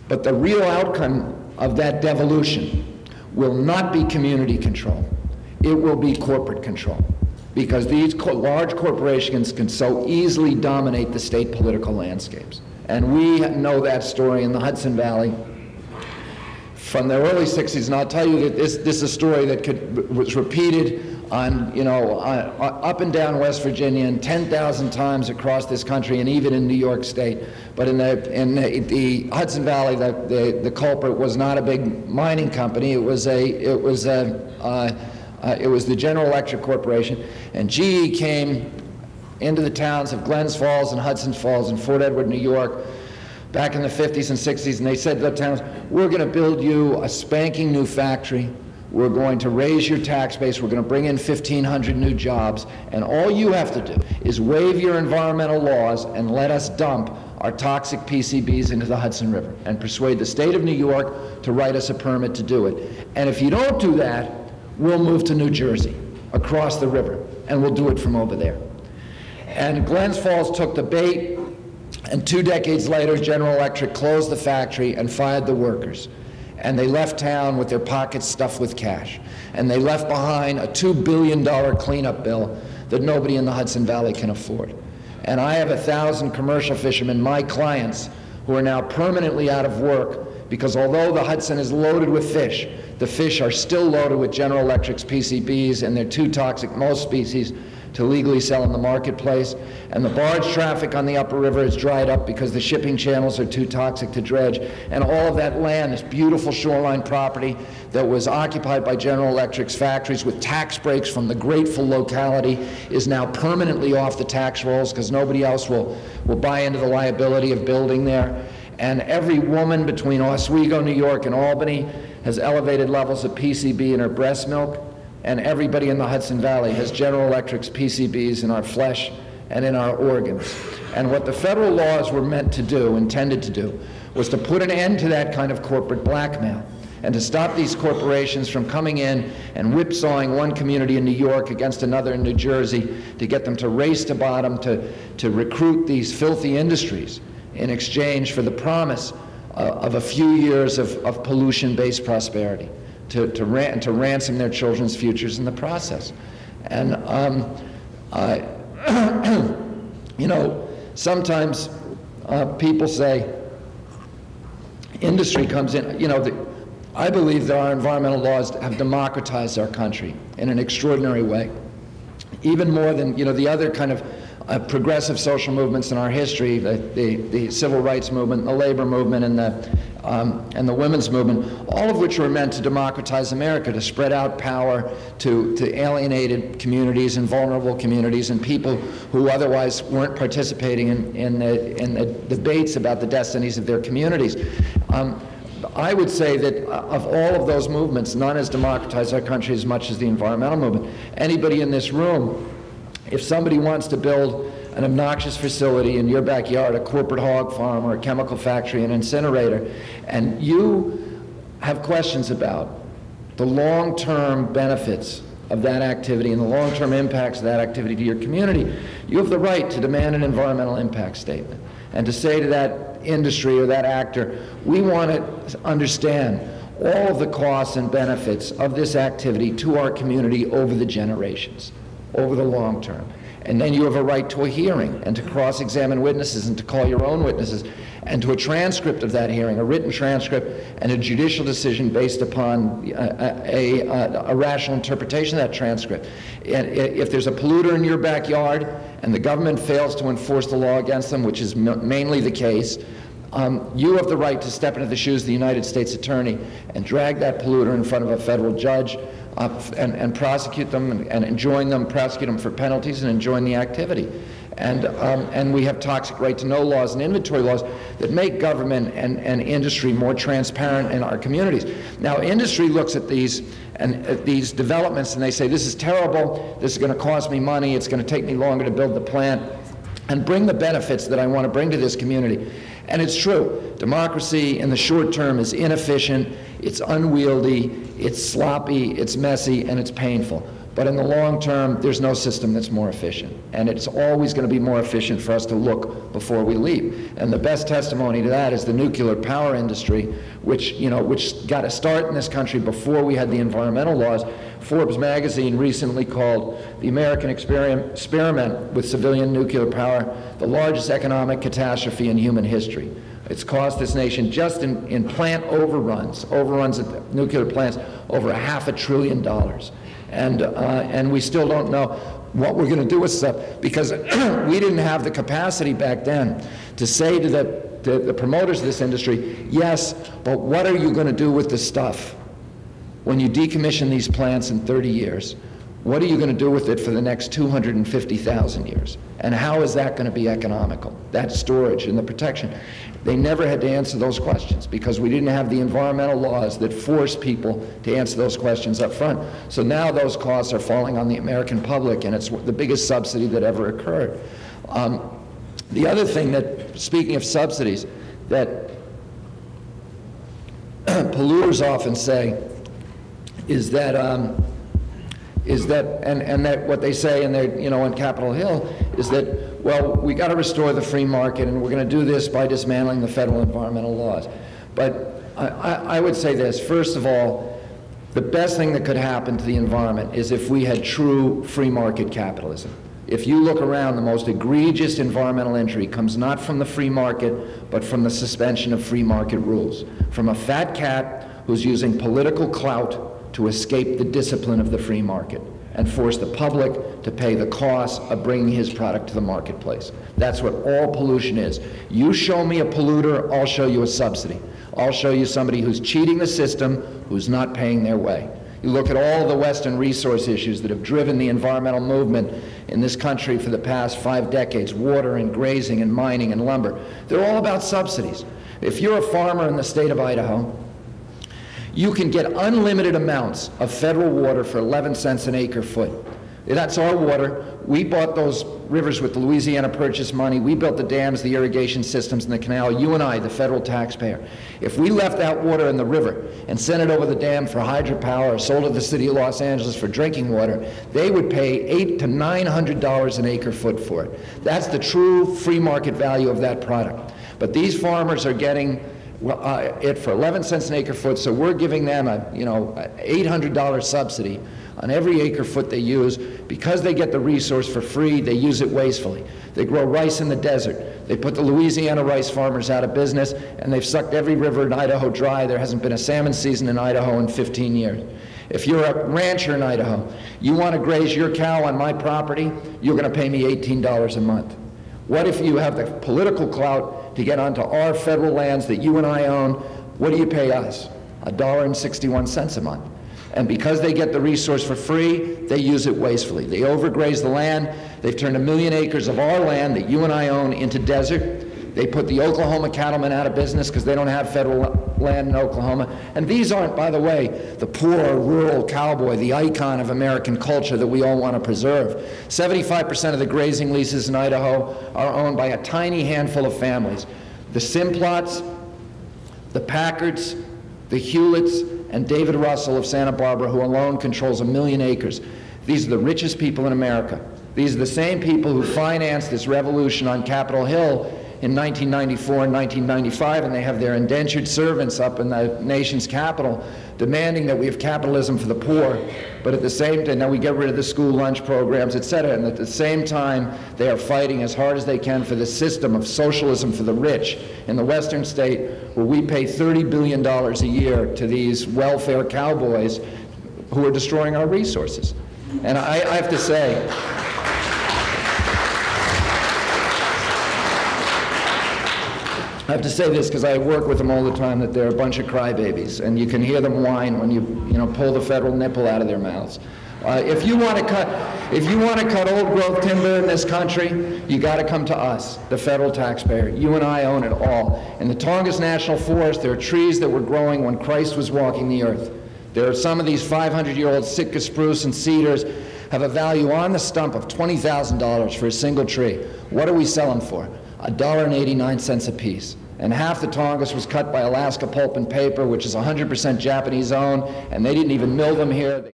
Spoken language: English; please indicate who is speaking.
Speaker 1: But the real outcome of that devolution will not be community control. It will be corporate control, because these large corporations can so easily dominate the state political landscapes. And we know that story in the Hudson Valley from the early 60s, and I'll tell you that this is a story that was repeated on, up and down West Virginia and 10,000 times across this country and even in New York State. But in the Hudson Valley, the culprit was not a big mining company. It was the General Electric Corporation, and GE came into the towns of Glens Falls and Hudson Falls and Fort Edward, New York, back in the 50s and 60s, and they said to the towns, we're going to build you a spanking new factory. We're going to raise your tax base. We're going to bring in 1,500 new jobs. And all you have to do is waive your environmental laws and let us dump our toxic PCBs into the Hudson River and persuade the state of New York to write us a permit to do it. And if you don't do that, we'll move to New Jersey, across the river, and we'll do it from over there. And Glens Falls took the bait, and 2 decades later, General Electric closed the factory and fired the workers. And they left town with their pockets stuffed with cash. And they left behind a $2 billion cleanup bill that nobody in the Hudson Valley can afford. And I have 1,000 commercial fishermen, my clients, who are now permanently out of work because although the Hudson is loaded with fish, the fish are still loaded with General Electric's PCBs, and they're too toxic, most species, to legally sell in the marketplace. And the barge traffic on the upper river is dried up because the shipping channels are too toxic to dredge. And all of that land, this beautiful shoreline property that was occupied by General Electric's factories with tax breaks from the grateful locality, is now permanently off the tax rolls because nobody else will buy into the liability of building there. And every woman between Oswego, New York, and Albany has elevated levels of PCB in her breast milk. And everybody in the Hudson Valley has General Electric's PCBs in our flesh and in our organs. And what the federal laws were meant to do, intended to do, was to put an end to that kind of corporate blackmail and to stop these corporations from coming in and whipsawing one community in New York against another in New Jersey to get them to race to bottom, to recruit these filthy industries in exchange for the promise of a few years of pollution-based prosperity. To ransom their children's futures in the process. And sometimes people say industry comes in. I believe that our environmental laws have democratized our country in an extraordinary way, even more than the other kind of progressive social movements in our history, the civil rights movement, the labor movement, and the women's movement, all of which were meant to democratize America, to spread out power to alienated communities and vulnerable communities and people who otherwise weren't participating in the debates about the destinies of their communities. I would say that of all of those movements, none has democratized our country as much as the environmental movement. Anybody in this room, if somebody wants to build an obnoxious facility in your backyard, a corporate hog farm or a chemical factory, an incinerator, and you have questions about the long-term benefits of that activity and the long-term impacts of that activity to your community, you have the right to demand an environmental impact statement and to say to that industry or that actor, we want to understand all of the costs and benefits of this activity to our community over the generations, over the long term. And then you have a right to a hearing and to cross-examine witnesses and to call your own witnesses and to a transcript of that hearing, a written transcript and a judicial decision based upon a rational interpretation of that transcript. And if there's a polluter in your backyard and the government fails to enforce the law against them, which is mainly the case, you have the right to step into the shoes of the United States Attorney and drag that polluter in front of a federal judge and prosecute them and enjoin them, prosecute them for penalties and enjoin the activity. And we have toxic right to know laws and inventory laws that make government and industry more transparent in our communities. Now, industry looks at these developments and they say, this is terrible, this is going to cost me money, it's going to take me longer to build the plant and bring the benefits that I want to bring to this community. And it's true, democracy in the short term is inefficient, it's unwieldy, it's sloppy, it's messy, and it's painful. But in the long term, there's no system that's more efficient. And it's always going to be more efficient for us to look before we leave. And the best testimony to that is the nuclear power industry, which got a start in this country before we had the environmental laws. Forbes magazine recently called the American experiment with civilian nuclear power the largest economic catastrophe in human history. It's cost this nation, just in plant overruns at nuclear plants, over $500 billion. And we still don't know what we're going to do with stuff, because we didn't have the capacity back then to say to the promoters of this industry, yes, but what are you going to do with the stuff when you decommission these plants in 30 years? What are you going to do with it for the next 250,000 years? And how is that going to be economical, that storage and the protection? They never had to answer those questions because we didn't have the environmental laws that forced people to answer those questions up front. So now those costs are falling on the American public, and it's the biggest subsidy that ever occurred. The other thing that, speaking of subsidies, that polluters often say is that, and that what they say in their, on Capitol Hill is that, well, we got to restore the free market, and we're going to do this by dismantling the federal environmental laws. But I would say this: first of all, the best thing that could happen to the environment is if we had true free market capitalism. If you look around, the most egregious environmental injury comes not from the free market, but from the suspension of free market rules, from a fat cat who's using political clout to escape the discipline of the free market and force the public to pay the cost of bringing his product to the marketplace. That's what all pollution is. You show me a polluter, I'll show you a subsidy. I'll show you somebody who's cheating the system, who's not paying their way. You look at all the Western resource issues that have driven the environmental movement in this country for the past 5 decades, water and grazing and mining and lumber. They're all about subsidies. If you're a farmer in the state of Idaho, you can get unlimited amounts of federal water for 11 cents an acre foot. That's our water. We bought those rivers with the Louisiana Purchase money. We built the dams, the irrigation systems, and the canal, you and I, the federal taxpayer. If we left that water in the river and sent it over the dam for hydropower or sold it to the city of Los Angeles for drinking water, they would pay $800 to $900 an acre foot for it. That's the true free market value of that product. But these farmers are getting it for 11 cents an acre foot, so we're giving them a $800 subsidy on every acre foot they use. Because they get the resource for free, they use it wastefully. They grow rice in the desert. They put the Louisiana rice farmers out of business, and they've sucked every river in Idaho dry. There hasn't been a salmon season in Idaho in 15 years. If you're a rancher in Idaho, you want to graze your cow on my property, you're going to pay me $18 a month. What if you have the political clout to get onto our federal lands that you and I own? What do you pay us? $1.61 a month. And because they get the resource for free, they use it wastefully. They overgraze the land. They've turned 1 million acres of our land that you and I own into desert. They put the Oklahoma cattlemen out of business because they don't have federal land in Oklahoma. And these aren't, by the way, the poor rural cowboy, the icon of American culture that we all want to preserve. 75% of the grazing leases in Idaho are owned by a tiny handful of families. The Simplots, the Packards, the Hewletts, and David Russell of Santa Barbara, who alone controls 1 million acres. These are the richest people in America. These are the same people who financed this revolution on Capitol Hill in 1994 and 1995, and they have their indentured servants up in the nation's capital demanding that we have capitalism for the poor, but at the same time, now we get rid of the school lunch programs, et cetera, and at the same time, they are fighting as hard as they can for the system of socialism for the rich in the Western state, where we pay $30 billion a year to these welfare cowboys who are destroying our resources. And I have to say, this because I work with them all the time, that they're a bunch of crybabies, and you can hear them whine when you pull the federal nipple out of their mouths. If you want to cut old growth timber in this country, you got to come to us, the federal taxpayer. You and I own it all. In the Tongass National Forest, there are trees that were growing when Christ was walking the earth. There are some of these 500-year-old Sitka spruce and cedars have a value on the stump of $20,000 for a single tree. What are we selling for? $1.89 a piece. And half the Tongass was cut by Alaska Pulp and Paper, which is 100% Japanese owned, and they didn't even mill them here.